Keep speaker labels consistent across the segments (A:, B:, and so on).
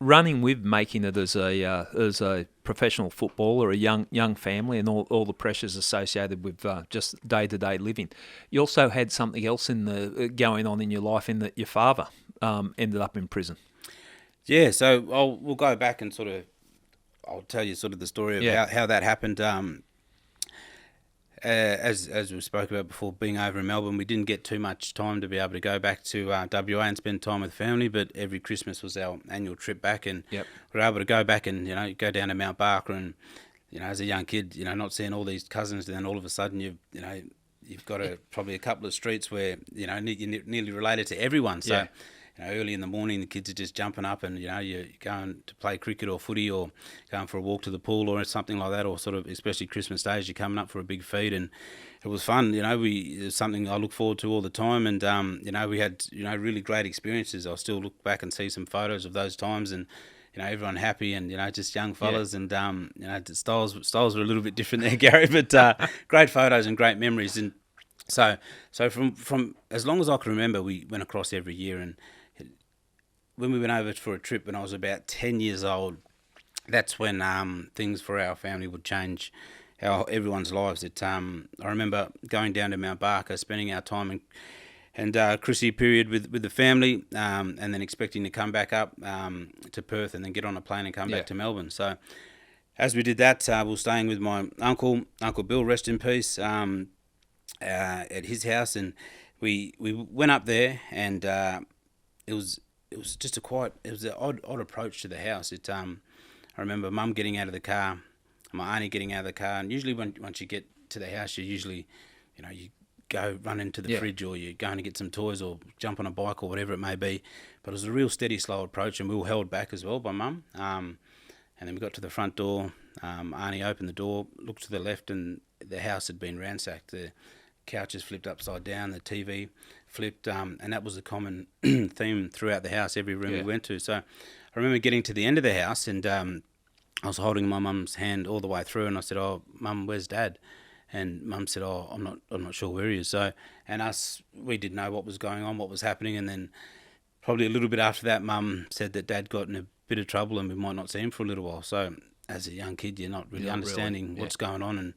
A: running with making it as a professional footballer, a young family, and all the pressures associated with just day-to-day living, you also had something else going on in your life in that your father ended up in prison.
B: Yeah, so we'll go back and I'll tell you sort of the story of how that happened. As we spoke about before, being over in Melbourne, we didn't get too much time to be able to go back to WA and spend time with family, but every Christmas was our annual trip back, and we were able to go back and, go down to Mount Barka, and, as a young kid, not seeing all these cousins, and then all of a sudden you've got probably a couple of streets where, you're nearly related to everyone. So, early in the morning, the kids are just jumping up and, you're going to play cricket or footy or going for a walk to the pool or something like that, or sort of, especially Christmas days, you're coming up for a big feed, and it was fun. It was something I look forward to all the time, and, we had, really great experiences. I still look back and see some photos of those times, and, everyone happy and, just young fellas, and, the styles were a little bit different there, Gary, but great photos and great memories. And so from as long as I can remember, we went across every year, and when we went over for a trip when I was about 10 years old, that's when things for our family would change, everyone's lives. I remember going down to Mount Barka, spending our time and Chrissy period with the family, and then expecting to come back up to Perth and then get on a plane and come back to Melbourne. So as we did that, we were staying with my Uncle Bill, rest in peace, at his house, and we went up there, and it was just an odd approach to the house. I remember Mum getting out of the car, my auntie getting out of the car, and usually once you get to the house, you go run into the fridge, or you're going to get some toys or jump on a bike or whatever it may be. But it was a real steady, slow approach, and we were held back as well by Mum. And then we got to the front door, auntie opened the door, looked to the left, and the house had been ransacked. The couches flipped upside down, the TV flipped, and that was a common theme throughout the house, every room we went to. So I remember getting to the end of the house, and I was holding my mum's hand all the way through, and I said, "Oh, Mum, where's Dad?" And Mum said, "Oh, I'm not sure where he is." So, and we didn't know what was going on, what was happening, and then probably a little bit after that, Mum said that Dad got in a bit of trouble and we might not see him for a little while. So as a young kid, you're not really understanding what's going on, and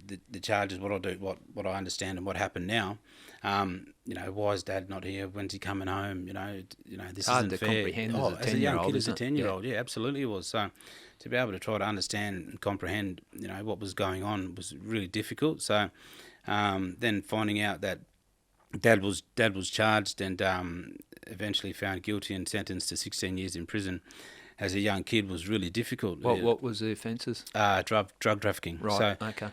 B: the charges, what I do, what I understand, and what happened now. Why is Dad not here? When's he coming home? This
A: hard
B: isn't
A: to
B: fair.
A: comprehend
B: As a young kid, as a 10-year-old, absolutely it was. So to be able to try to understand and comprehend, what was going on was really difficult. So then finding out that Dad was charged and eventually found guilty and sentenced to 16 years in prison as a young kid was really difficult.
A: What was the offences?
B: Drug trafficking.
A: Right. So, okay.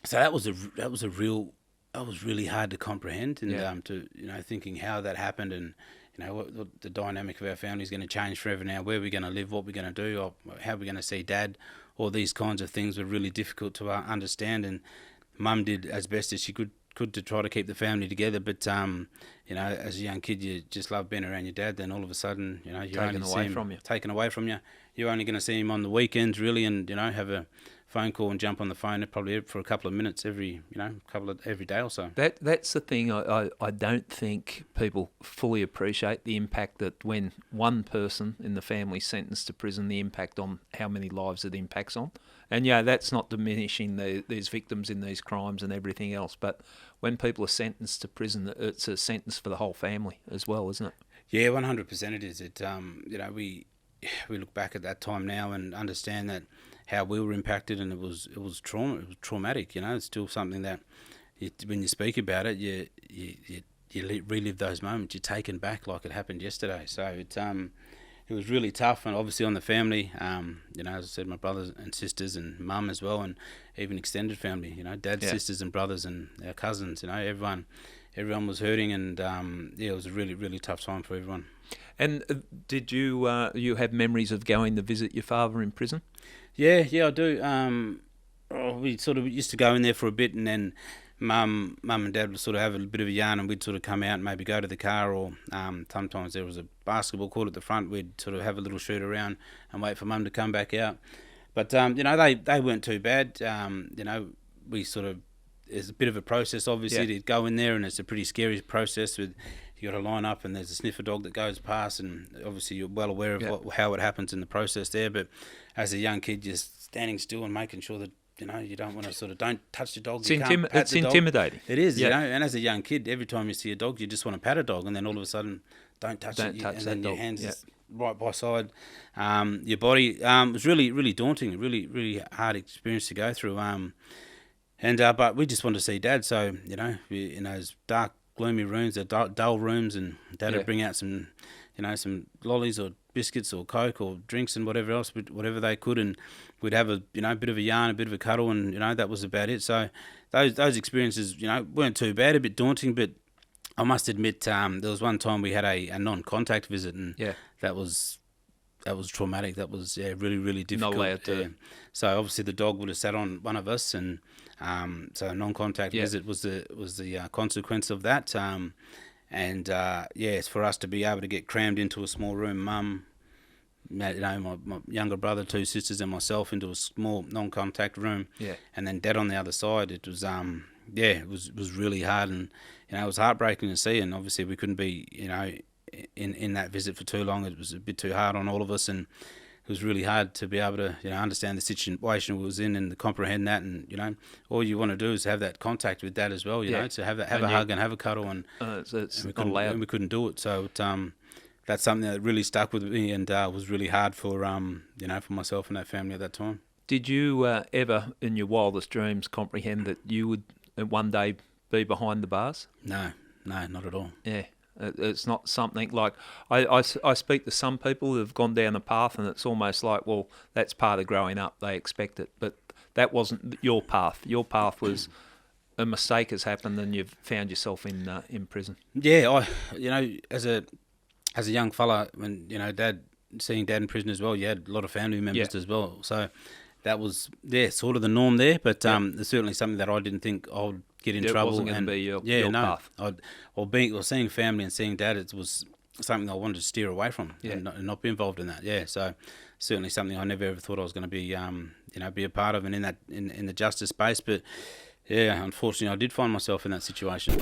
B: So that was really hard to comprehend, and to thinking how that happened, and what the dynamic of our family is going to change forever now. Where we're going to live, what we're going to do, or how we're going to see Dad. All these kinds of things were really difficult to understand, and Mum did as best as she could to try to keep the family together, but as a young kid, you just love being around your dad. Then all of a sudden, you're taken away from you. You're only going to see him on the weekends, really, and have a phone call and jump on the phone probably for a couple of minutes every day or so.
A: That's the thing. I don't think people fully appreciate the impact that when one person in the family is sentenced to prison, the impact on how many lives it impacts on. And that's not diminishing these victims in these crimes and everything else. But when people are sentenced to prison, it's a sentence for the whole family as well, isn't it?
B: Yeah, 100% it is. We look back at that time now and understand that how we were impacted, and it was traumatic. It's still something that when you speak about it, you relive those moments. You're taken back like it happened yesterday. So it was really tough, and obviously on the family, as I said, my brothers and sisters and Mum as well, and even extended family, Dad's sisters and brothers and our cousins, everyone was hurting, and it was a really, really tough time for everyone.
A: And did you have memories of going to visit your father in prison?
B: Yeah, I do. We sort of used to go in there for a bit, and then Mum and Dad would sort of have a bit of a yarn, and we'd sort of come out and maybe go to the car, or sometimes there was a basketball court at the front. We'd sort of have a little shoot around and wait for Mum to come back out. But they weren't too bad. We sort of, it's a bit of a process obviously to go in there, and it's a pretty scary process with you got to line up, and there's a sniffer dog that goes past, and obviously you're well aware of how it happens in the process there. But as a young kid, you're standing still and making sure that you don't want to sort of don't touch the dog.
A: It's intimidating.
B: It is, And as a young kid, every time you see a dog, you just want to pat a dog, and then all of a sudden, don't touch it, and then your hands is right by side your body. It was really, really daunting, really, really hard experience to go through. But we just wanted to see Dad, so in those dark, gloomy rooms, the dull rooms, and Dad would bring out some lollies or biscuits or Coke or drinks and whatever else, whatever they could, and we'd have a bit of a yarn, a bit of a cuddle, and that was about it. So those experiences weren't too bad, a bit daunting, but I must admit there was one time we had a non-contact visit, and that was traumatic. That was really, really difficult.
A: Not allowed to.
B: So obviously the dog would have sat on one of us, and so a non-contact visit was the consequence of that. It's for us to be able to get crammed into a small room, Mum, my younger brother, 2 sisters, and myself into a small non-contact room, and then Dad on the other side. It was it was really hard, and it was heartbreaking to see. And obviously we couldn't be in that visit for too long. It was a bit too hard on all of us, and it was really hard to be able to understand the situation we was in and to comprehend that. And all you want to do is have that contact with Dad as well. To have a hug and have a cuddle, and we couldn't do it. So that's something that really stuck with me, and was really hard for for myself and that family at that time.
A: Did you ever, in your wildest dreams, comprehend that you would one day be behind the bars?
B: No, not at all.
A: Yeah. It's not something like I speak to some people who have gone down the path, and it's almost like, well, that's part of growing up. They expect it, but that wasn't your path. Your path was a mistake has happened, and you've found yourself in prison. Yeah,
B: as a young fella, when seeing Dad in prison as well, you had a lot of family members as well. So that was sort of the norm there, but there's certainly something that I didn't think I would get in trouble.
A: It wasn't going to be your path.
B: Or seeing family and seeing Dad, it was something I wanted to steer away from and not be involved in that. Yeah, so certainly something I never ever thought I was going to be be a part of, and in the justice space. But unfortunately, I did find myself in that situation.